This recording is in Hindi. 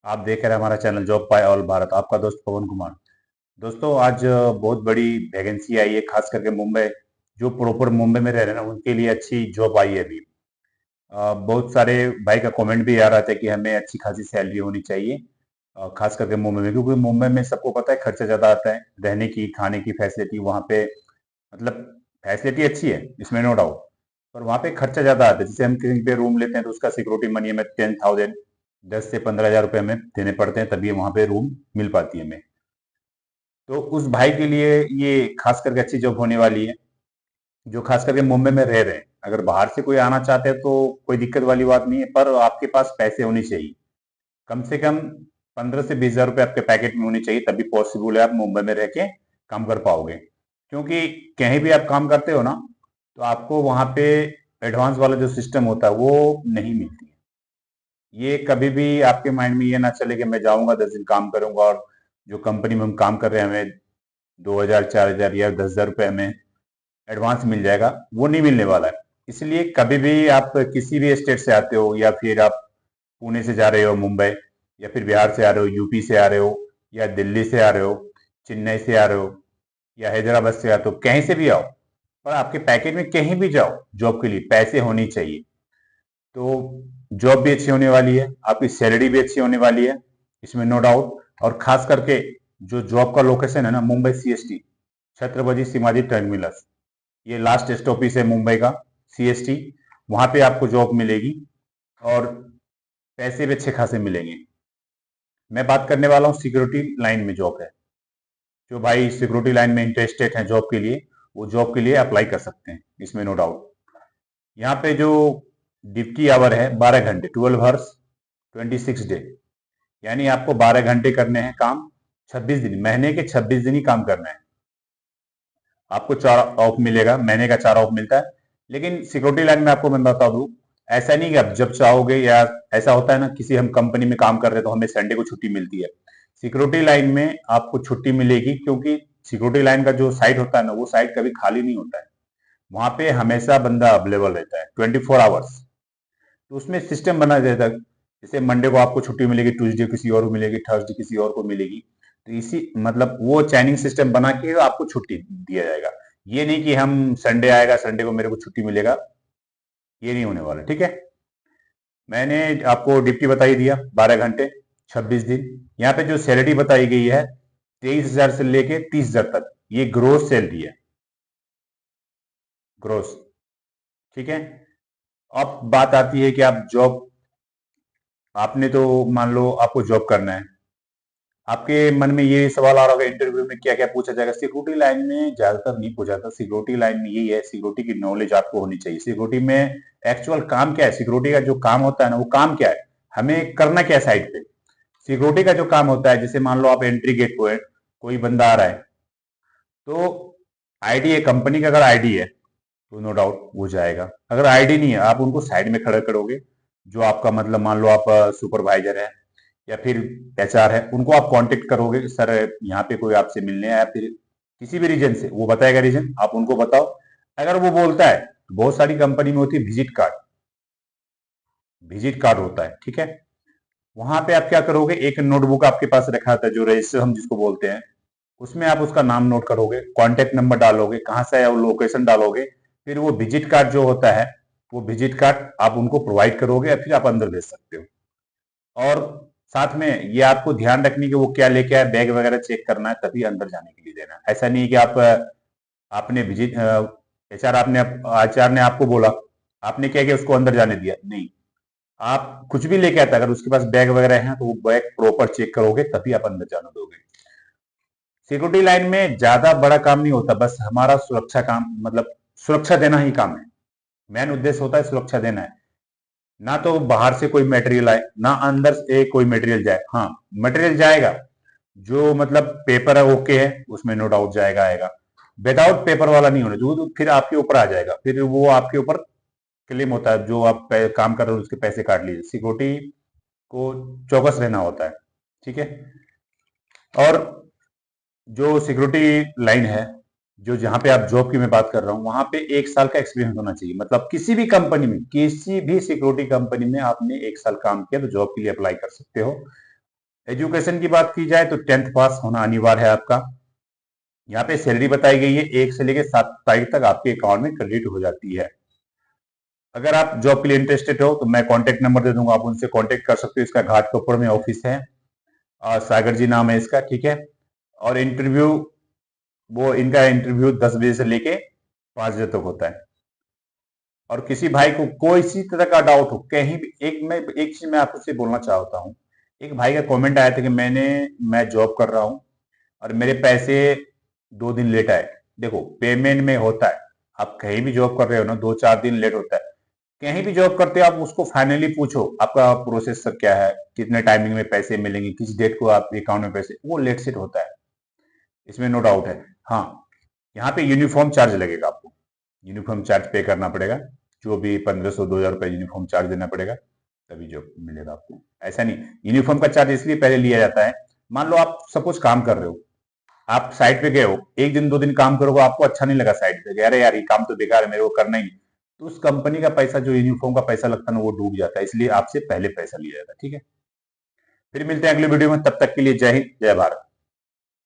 आप देख रहे हैं हमारा चैनल जॉब पाए ऑल भारत। आपका दोस्त पवन कुमार। दोस्तों आज बहुत बड़ी वैकेंसी आई है, खास करके मुंबई, जो प्रॉपर मुंबई में रह रहे हैं ना उनके लिए अच्छी जॉब आई है अभी। बहुत सारे भाई का कमेंट भी आ रहा था कि हमें अच्छी खासी सैलरी होनी चाहिए, खास करके मुंबई में, क्योंकि मुंबई में सबको पता है खर्चा ज्यादा आता है। रहने की खाने की फैसिलिटी वहाँ पे, मतलब फैसिलिटी अच्छी है, इसमें नो डाउट, पर वहाँ पे खर्चा ज्यादा आता है। जैसे हम कहीं पे रूम लेते हैं तो उसका सिक्योरिटी मनी हमें 10,000, 10 से 15 हजार रुपये हमें देने पड़ते हैं, तभी वहाँ पे रूम मिल पाती है हमें। तो उस भाई के लिए ये खास करके अच्छी जॉब होने वाली है, जो खास करके मुंबई में रह रहे हैं। अगर बाहर से कोई आना चाहते हैं तो कोई दिक्कत वाली बात नहीं है, पर आपके पास पैसे होने चाहिए। कम से कम 15 से 20 हजार रुपये आपके पैकेट में होने चाहिए, तभी पॉसिबल है आप मुंबई में रह के काम कर पाओगे। क्योंकि कहीं भी आप काम करते हो ना, तो आपको वहां पे एडवांस वाला जो सिस्टम होता है वो नहीं मिलती है। ये कभी भी आपके माइंड में ये ना चले कि मैं जाऊंगा 10 दिन काम करूंगा और जो कंपनी में हम काम कर रहे हैं हमें 2 हजार 4 हजार या 10 हजार रुपये हमें एडवांस मिल जाएगा, वो नहीं मिलने वाला है। इसलिए कभी भी आप किसी भी स्टेट से आते हो, या फिर आप पुणे से जा रहे हो मुंबई, या फिर बिहार से आ रहे हो, यूपी से आ रहे हो, या दिल्ली से आ रहे हो, चेन्नई से आ रहे हो, या हैदराबाद से आते हो, कहीं से भी आओ, पर आपके पैकेज में कहीं भी जाओ जॉब के लिए पैसे होनी चाहिए। तो जॉब भी अच्छी होने वाली है, आपकी सैलरी भी अच्छी होने वाली है, इसमें नो डाउट। और खास करके जो जॉब का लोकेशन है ना, मुंबई सीएसटी, छत्रपति शिवाजी टर्मिनस, ये लास्ट स्टॉपेज है मुंबई का, सीएसटी। वहां पे आपको जॉब मिलेगी और पैसे भी अच्छे खासे मिलेंगे। मैं बात करने वाला हूँ सिक्योरिटी लाइन में जॉब है। जो भाई सिक्योरिटी लाइन में इंटरेस्टेड है जॉब के लिए, वो जॉब के लिए अप्लाई कर सकते हैं, इसमें नो डाउट। यहाँ पे जो ड्यूटी आवर है 12 घंटे, 12 आवर्स 26 डे, यानी आपको 12 घंटे करने हैं काम, 26 दिन, महीने के 26 दिन ही काम करना है। आपको 4 ऑफ मिलेगा, महीने का 4 ऑफ मिलता है। लेकिन सिक्योरिटी लाइन में आपको मैं बता दूं, ऐसा नहीं कि आप जब चाहोगे, या ऐसा होता है ना किसी हम कंपनी में काम कर रहे हैं तो हमें संडे को छुट्टी मिलती है। सिक्योरिटी लाइन में आपको छुट्टी मिलेगी, क्योंकि सिक्योरिटी लाइन का जो साइट होता है ना, वो साइट कभी खाली नहीं होता है। वहां पे हमेशा बंदा अवेलेबल रहता है 24 आवर्स। तो उसमें सिस्टम बना रहता है, जैसे मंडे को आपको छुट्टी मिलेगी, ट्यूसडे किसी और को मिलेगी, थर्सडे किसी और को मिलेगी। तो इसी मतलब वो चैनिंग सिस्टम बना के आपको छुट्टी दिया जाएगा। ये नहीं कि हम संडे आएगा संडे को मेरे को छुट्टी मिलेगा, ये नहीं होने वाला, ठीक है। मैंने आपको ड्यूटी बता ही दिया, 12 घंटे, 26 दिन। यहाँ पे जो सैलरी बताई गई है 23 हजार से लेके 30 हजार तक, ये ग्रोस सैलरी है, ग्रोस, ठीक है। अब बात आती है कि आप जॉब, आपने तो मान लो आपको जॉब करना है, आपके मन में ये सवाल आ रहा होगा इंटरव्यू में क्या क्या पूछा जाएगा। सिक्योरिटी लाइन में ज्यादातर नहीं पूछा जाता। सिक्योरिटी लाइन में यही है, सिक्योरिटी की नॉलेज आपको होनी चाहिए। सिक्योरिटी में एक्चुअल काम क्या है, सिक्योरिटी का जो काम होता है ना, वो काम क्या है, हमें करना क्या है साइड पे। सिक्योरिटी का जो काम होता है, जैसे मान लो आप एंट्री गेट को है, कोई बंदा आ रहा है, तो आईडी है कंपनी का, अगर आईडी है तो नो डाउट वो जाएगा। अगर आईडी नहीं है, आप उनको साइड में खड़ा करोगे। जो आपका मतलब मान लो आप सुपरवाइजर है या फिर एचआर है, उनको आप कांटेक्ट करोगे, सर यहाँ पे कोई आपसे मिलने आया, फिर किसी भी रीजन से, वो बताएगा रीजन, आप उनको बताओ। अगर वो बोलता है, तो बहुत सारी कंपनी में होती है विजिट कार्ड, विजिट कार्ड होता है, ठीक है। वहां पे आप क्या करोगे, एक नोटबुक आपके पास रखा होता है, जो रजिस्टर हम जिसको बोलते हैं, उसमें आप उसका नाम नोट करोगे, कांटेक्ट नंबर डालोगे, कहाँ से आया वो लोकेशन डालोगे, फिर वो विजिट कार्ड जो होता है, वो विजिट कार्ड आप उनको प्रोवाइड करोगे, या फिर आप अंदर भेज सकते हो। और साथ में ये आपको ध्यान रखनी कि वो क्या लेके आए, बैग वगैरह चेक करना है, तभी अंदर जाने के लिए देना है। ऐसा नहीं है कि आप आपने विजिट, एचआर आपने, आचार ने आपको बोला, आपने क्या किया, उसको अंदर जाने दिया, नहीं। आप कुछ भी लेके आते, अगर उसके पास बैग वगैरह है तो वो बैग प्रॉपर चेक करोगे, तभी आप अंदर जाने दोगे। सिक्योरिटी लाइन में ज्यादा बड़ा काम नहीं होता, बस हमारा सुरक्षा काम, मतलब सुरक्षा देना ही काम है। मेन उद्देश्य होता है सुरक्षा देना है। ना तो बाहर से कोई मटेरियल आए, ना अंदर से कोई मटेरियल जाए। हाँ, मटेरियल जाएगा, जो मतलब पेपर है ओके है, उसमें नो डाउट जाएगा, आएगा। विदाउट पेपर वाला नहीं होना, जो तो फिर आपके ऊपर आ जाएगा, फिर वो आपके ऊपर क्लेम होता है, जो आप काम कर रहे हो उसके पैसे काट लीजिए। सिक्योरिटी को चौकस रहना होता है, ठीक है। और जो सिक्योरिटी लाइन है, जो जहां पे आप जॉब की मैं बात कर रहा हूँ, वहां पे 1 साल का एक्सपीरियंस होना चाहिए। मतलब किसी भी कंपनी में, किसी भी सिक्योरिटी कंपनी में आपने 1 साल काम किया तो जॉब के लिए अप्लाई कर सकते हो। एजुकेशन की बात की जाए तो 10th पास होना अनिवार्य है आपका। यहाँ पे सैलरी बताई गई है 1 से लेकर 7 तारीख तक आपके अकाउंट में क्रेडिट हो जाती है। अगर आप जॉब के लिए इंटरेस्टेड हो तो मैं कॉन्टेक्ट नंबर दे दूंगा, आप उनसे कॉन्टेक्ट कर सकते हो। इसका घाट के ऊपर में ऑफिस है और सागर जी नाम है इसका, ठीक है। और इंटरव्यू, वो इनका इंटरव्यू 10 बजे से लेके 5 बजे तक होता है। और किसी भाई को कोई सी तरह का डाउट हो कहीं भी, एक चीज मैं आपसे बोलना चाहता हूँ। एक भाई का कमेंट आया था कि मैं जॉब कर रहा हूँ और मेरे पैसे 2 दिन लेट आए। देखो, पेमेंट में होता है, आप कहीं भी जॉब कर रहे हो ना, 2-4 दिन लेट होता है। कहीं भी जॉब करते हो आप उसको फाइनली पूछो आपका प्रोसेस सब क्या है, कितने टाइमिंग में पैसे मिलेंगे, किस डेट को आपके अकाउंट में पैसे, वो लेट सेट होता है, इसमें नो डाउट है। हाँ, यहाँ पे यूनिफॉर्म चार्ज लगेगा आपको, यूनिफॉर्म चार्ज पे करना पड़ेगा। जो भी 1500-2000 रुपये यूनिफॉर्म चार्ज देना पड़ेगा, तभी जॉब मिलेगा आपको। ऐसा नहीं, यूनिफॉर्म का चार्ज इसलिए पहले लिया जाता है। मान लो आप सपोज काम कर रहे हो, आप साइट पे गए हो, 1 दिन 2 दिन काम करोगे, आपको अच्छा नहीं लगा साइट पे, अरे यार ये काम तो बेकार है, मेरे को करना ही नहीं, तो उस कंपनी का पैसा, जो यूनिफॉर्म का पैसा लगता है ना, वो डूब जाता है, इसलिए आपसे पहले पैसा लिया जाता है, ठीक है। फिर मिलते हैं अगले वीडियो में, तब तक के लिए जय हिंद, जय भारत।